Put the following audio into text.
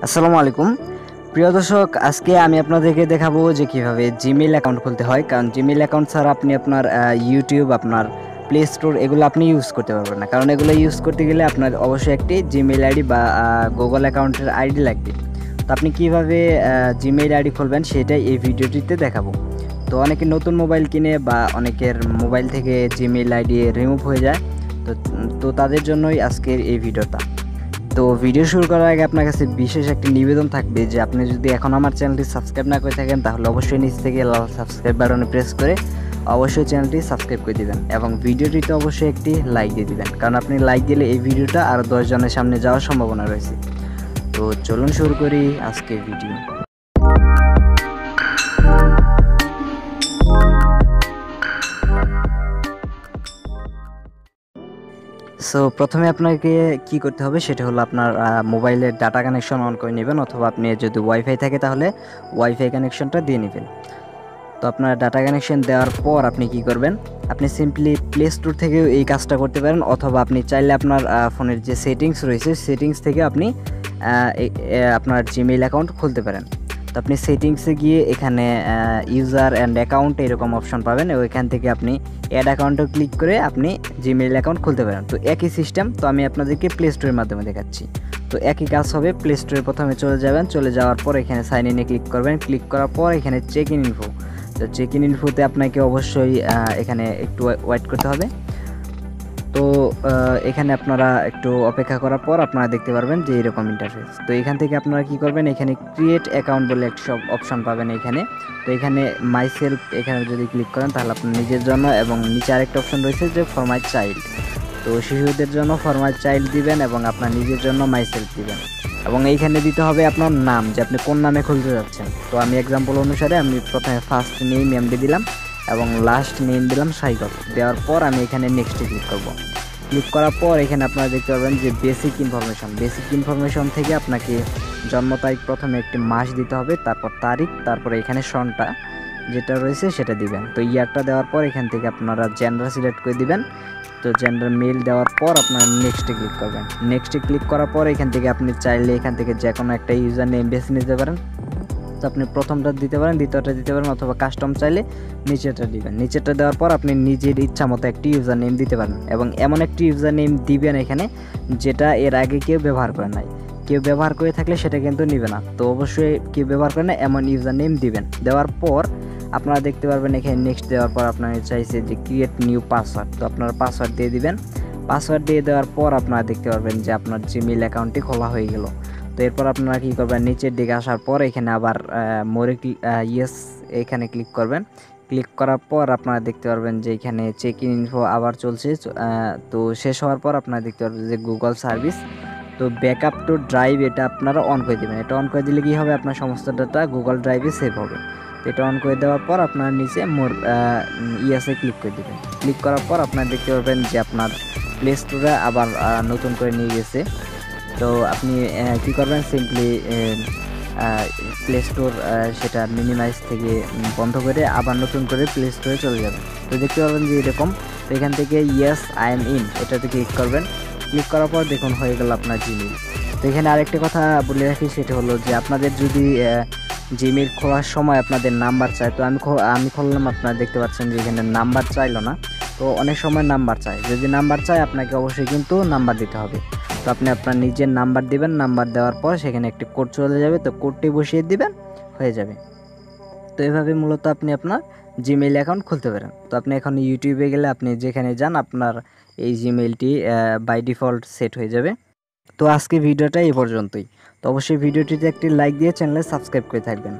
আসসালামু আলাইকুম প্রিয় দর্শক, আজকে আমি আপনাদেরকে দেখাবো যে কিভাবে জিমেইল অ্যাকাউন্ট খুলতে হয়। কারণ জিমেইল অ্যাকাউন্ট ছাড়া আপনি আপনার ইউটিউব, আপনার প্লে স্টোর এগুলো আপনি ইউজ করতে পারবেন না। কারণ এগুলো ইউজ করতে গেলে আপনার অবশ্যই একটি জিমেইল আইডি বা গুগল অ্যাকাউন্টের আইডি লাগবে। তো আপনি কিভাবে জিমেইল আইডি খুলবেন সেটাই এই ভিডিওটিতে দেখাবো। তো অনেকে নতুন মোবাইল কিনে বা অনেকের মোবাইল থেকে জিমেইল আইডি রিমুভ হয়ে যায়, তো তো তাদের জন্যই আজকের এই ভিডিওটা। তো ভিডিও শুরু করার আগে আপনার কাছে বিশেষ একটি নিবেদন থাকবে যে আপনি যদি এখন আমার চ্যানেলটি সাবস্ক্রাইব না করে থাকেন তাহলে অবশ্যই নিচ থেকে লাল সাবস্ক্রাইব বাটনে প্রেস করে অবশ্যই চ্যানেলটি সাবস্ক্রাইব করে দিবেন এবং ভিডিওটিতে অবশ্যই একটি লাইক দিয়ে দিবেন, কারণ আপনি লাইক দিলে এই ভিডিওটা আরও 10 জনের সামনে যাওয়ার সম্ভাবনা রয়েছে। তো চলুন শুরু করি আজকের ভিডিও। সো প্রথমে আপনাকে কি করতে হবে সেটা হলো আপনার মোবাইলের ডাটা কানেকশন অন করে নেবেন, অথবা আপনি যদি ওয়াইফাই থাকে তাহলে ওয়াইফাই কানেকশনটা দিয়ে নেবেন। তো আপনার ডাটা কানেকশন দেওয়ার পর আপনি কি করবেন, আপনি সিম্পলি প্লে স্টোর থেকেও এই কাজটা করতে পারেন, অথবা আপনি চাইলে আপনার ফোনের যে সেটিংস রয়েছে সেটিংস থেকে আপনি আপনার জিমেইল অ্যাকাউন্ট খুলতে পারেন। তো আপনি সেটিংসে গিয়ে এখানে ইউজার অ্যান্ড অ্যাকাউন্ট এরকম অপশন পাবেন, ওইখান থেকে আপনি অ্যাড অ্যাকাউন্টে ক্লিক করে আপনি জিমেইল অ্যাকাউন্ট খুলতে পারেন। তো একই সিস্টেম, তো আমি আপনাদেরকে প্লে স্টোরের মাধ্যমে দেখাচ্ছি। তো একই কাজ হবে, প্লে স্টোরে প্রথমে চলে যাবেন, চলে যাওয়ার পর এখানে সাইন ইনে ক্লিক করবেন, ক্লিক করার পর এখানে চেক ইন ইনফো। তো চেক ইন ইনফোতে আপনাকে অবশ্যই এখানে একটু ওয়েট করতে হবে। তো এখানে আপনারা একটু অপেক্ষা করার পর আপনারা দেখতে পারবেন যে এরকম ইন্টারফেস। তো এখান থেকে আপনারা কি করবেন, এখানে ক্রিয়েট অ্যাকাউন্ট বলে একটা সব অপশন পাবেন এখানে। তো এখানে মাই সেলফ এখানে যদি ক্লিক করেন তাহলে আপনার নিজের জন্য, এবং নিচে আরেকটা অপশন রয়েছে যে ফর মাই চাইল্ড। তো শিশুদের জন্য ফর মাই চাইল্ড দিবেন এবং আপনার নিজের জন্য মাই সেলফ দিবেন, এবং এইখানে দিতে হবে আপনার নাম, যে আপনি কোন নামে খুলতে যাচ্ছেন। তো আমি এক্সাম্পল অনুসারে আমি প্রথমে ফার্স্ট নেম এমডি দিলাম এবং লাস্ট নেম দিলাম সাইগত। দেওয়ার পর আমি এখানে নেক্সটে ক্লিক করব। ক্লিক করার পর এখানে আপনারা দেখতে পারবেন যে বেসিক ইনফরমেশন থেকে আপনাকে জন্ম তারিখ প্রথমে একটি মাস দিতে হবে, তারপর তারিখ, তারপরে এখানে সনটা যেটা রয়েছে সেটা দিবেন। তো ইয়ারটা দেওয়ার পর এখান থেকে আপনারা জেন্ডার সিলেক্ট করে দিবেন। তো জেন্ডার মেল দেওয়ার পর আপনারা নেক্সটে ক্লিক করবেন। নেক্সটে ক্লিক করার পর এখান থেকে আপনি চাইলে এখান থেকে যে কোনো একটা ইউজার নেম বেছে নিতে পারেন। তো আপনি প্রথমটা দিতে পারেন, দ্বিতীয়টা দিতে পারেন, অথবা কাস্টম চাইলে নিচেরটা দিবেন। নিচেরটা দেওয়ার পর আপনি নিজের ইচ্ছা মতো একটি ইউজার নেম দিতে পারেন, এবং এমন একটি ইউজার নেম দিবেন এখানে যেটা এর আগে কেউ ব্যবহার করে নাই। কেউ ব্যবহার করে থাকলে সেটা কিন্তু নিবে না। তো অবশ্যই কেউ ব্যবহার করে না এমন ইউজার নেম দিবেন। দেওয়ার পর আপনারা দেখতে পারবেন এখানে নেক্সট দেওয়ার পর আপনার চাইছে যে ক্রিয়েট নিউ পাসওয়ার্ড। তো আপনারা পাসওয়ার্ড দিয়ে দিবেন। পাসওয়ার্ড দিয়ে দেওয়ার পর আপনারা দেখতে পারবেন যে আপনার জিমেইল অ্যাকাউন্টটি খোলা হয়ে গেল। তো এরপর আপনারা কী করবেন, নিচের দিকে আসার পর এখানে আবার মোরে ইয়েস এখানে ক্লিক করবেন। ক্লিক করার পর আপনারা দেখতে পারবেন যে এখানে চেক ইন ইনফো আবার চলছে। তো শেষ হওয়ার পর আপনারা দেখতে পারবেন যে গুগল সার্ভিস। তো ব্যাকআপ টু ড্রাইভ এটা আপনারা অন করে দেবেন। এটা অন করে দিলে কী হবে, আপনার সমস্ত ডাটা গুগল ড্রাইভে সেভ হবে। তো এটা অন করে দেওয়ার পর আপনার নিচে মোর ইয়েসে ক্লিক করে দেবেন। ক্লিক করার পর আপনারা দেখতে পারবেন যে আপনার প্লে স্টোরে আবার নতুন করে নিয়ে গেছে। তো আপনি কী করবেন, সিম্পলি প্লে স্টোর সেটা মিনিমাইজ থেকে বন্ধ করে আবার নতুন করে প্লে স্টোরে চলে যাবেন। তো দেখতে পারবেন যে এরকম। তো এখান থেকে ইয়েস আই এম ইন এটাতে ক্লিক করবেন। ক্লিক করার পর দেখুন হয়ে গেল আপনার জিমেইল। তো এখানে আরেকটা কথা বলে রাখি, সেটা হলো যে আপনাদের যদি জিমেইল খোলার সময় আপনাদের নাম্বার চায়, তো আমি খুললাম, আপনারা দেখতে পাচ্ছেন যে এখানে নাম্বার চাইলো না। তো অনেক সময় নাম্বার চায়, যদি নাম্বার চায় আপনাকে অবশ্যই কিন্তু নাম্বার দিতে হবে। তো আপনি আপনার নিজের নাম্বার দিবেন। নাম্বার দেওয়ার পর সেখানে একটি কোড চলে যাবে, তো কোডটি বসিয়ে দিবেন, হয়ে যাবে। তো এভাবে মূলত আপনি আপনার জিমেইল অ্যাকাউন্ট খুলতে পারেন। তো আপনি এখন ইউটিউবে গেলে আপনি যেখানে যান আপনার এই জিমেইলটি বাই ডিফল্ট সেট হয়ে যাবে। তো আজকে ভিডিওটা এই পর্যন্তই। তো অবশ্যই ভিডিওটিতে একটি লাইক দিয়ে চ্যানেলে সাবস্ক্রাইব করে থাকবেন।